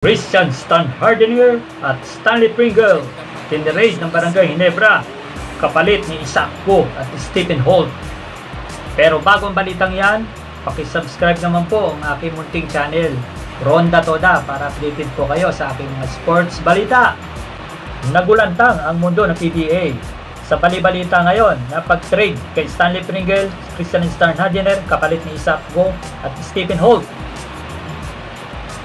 Christian Stan Hardener at Stanley Pringle, tiniraid ng Barangay Ginebra, kapalit ni Isaac Go at Stephen Holt. Pero bago ang balitang yan, pakisubscribe naman po ang aking munting channel, Ronda Toda, para updated po kayo sa aking mga sports balita. Nagulantang ang mundo ng PBA. Sa balibalita ngayon, napag-trade kay Stanley Pringle, Christian Stan Hardener, kapalit ni Isaac Go at Stephen Holt.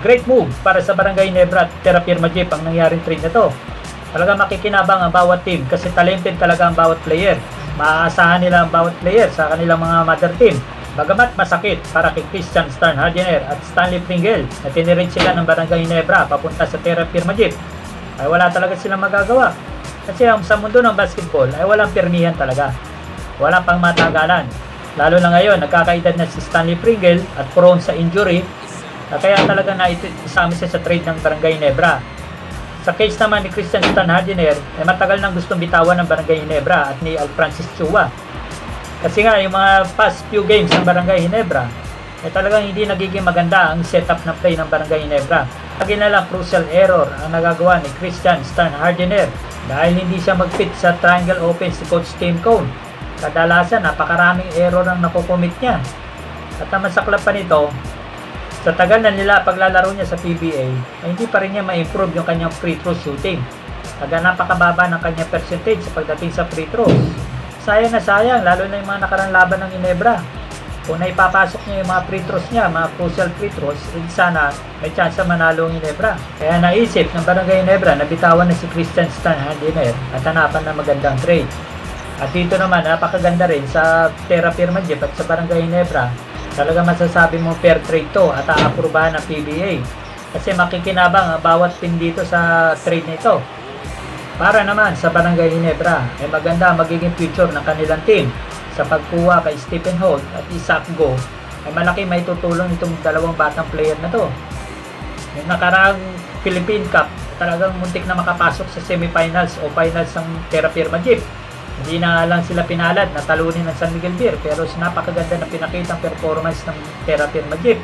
Great move para sa Barangay Ginebra at Terra Firma Jeep ang nangyaring trade na to. Talaga makikinabang ang bawat team kasi talented talaga ang bawat player. Maaasahan nila ang bawat player sa kanilang mga mother team. Bagamat masakit para kay Christian Stan Hardener at Stanley Pringle na tinirade sila ng Barangay Ginebra papunta sa Terra Firma Jeep, ay wala talaga silang magagawa. Kasi sa mundo ng basketball ay walang pirmihan talaga. Walang pang matagalan. Lalo na ngayon, nagkakaedad na si Stanley Pringle at prone sa injury. Kaya talaga isama siya sa trade ng Barangay Ginebra. Sa case naman ni Christian Stan Hardener, ay matagal nang gustong bitawan ng Barangay Ginebra at ni Francis Chua. Kasi nga, yung mga past few games ng Barangay Ginebra, ay talagang hindi nagiging maganda ang setup ng play ng Barangay Ginebra. Lagi na lang crucial error ang nagagawa ni Christian Stan Hardener dahil hindi siya mag-fit sa triangle offense si Coach Tim Cone. Kadalasan, napakaraming error ang nakukomit niya. At ang masaklap pa nito, sa tagal na nila paglalaro niya sa PBA, ay hindi pa rin niya ma-improve yung kanyang free throw shooting. Napakababa ng kanyang percentage sa pagdating sa free throws. Sayang na sayang, lalo na yung mga nakarang laban ng Ginebra. Kung naipapasok niya yung mga free throws niya, mga crucial free throws, sana may chance manalo ang Ginebra. Kaya naisip ng Barangay Ginebra na bitawan na si Christian Stan Hardener at hanapan ng magandang trade. At dito naman, napakaganda rin sa Terra Firma Jeep at sa Barangay Ginebra. Talaga masasabi mo fair trade to at aaprubahan ng PBA. Kasi makikinabang ang bawat team dito sa trade na ito. Para naman sa Barangay Ginebra, ay maganda magiging future ng kanilang team. Sa pagkuha kay Stephen Holt at Isaac Go, ay malaki may tutulong itong dalawang batang player na to. Yung nakaraang Philippine Cup, talagang muntik na makapasok sa semifinals o finals ng Terra Firma Jeep. Hindi na lang sila pinalad na talunin ng San Miguel Beer, pero napakaganda na pinakitang performance ng Terra Firma Jeep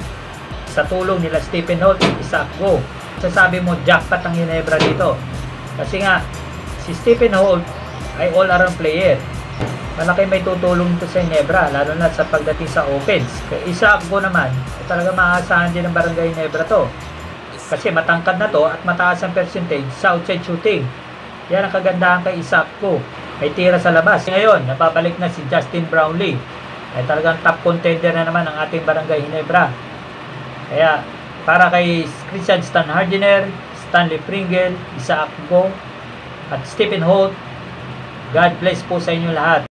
sa tulong nila Stephen Holt at Isaac Go. Sasabi mo jackpot ang Ginebra dito kasi nga si Stephen Holt ay all-around player. Malaki may tutulong ito sa Ginebra, lalo na sa pagdating sa offense. Kaya Isaac Go naman ay talaga maaasahan din ng Barangay Ginebra to kasi matangkad na to at mataas ang percentage sa outside shooting. Yan ang kagandahan kay Isaac Go. May tira sa labas. Ngayon, napabalik na si Justin Brownlee. Ay talagang top contender na naman ang ating Barangay Ginebra. Kaya, para kay Christian Stan Hardener, Stanley Pringle, Isaac Go, at Stephen Holt, God bless po sa inyo lahat.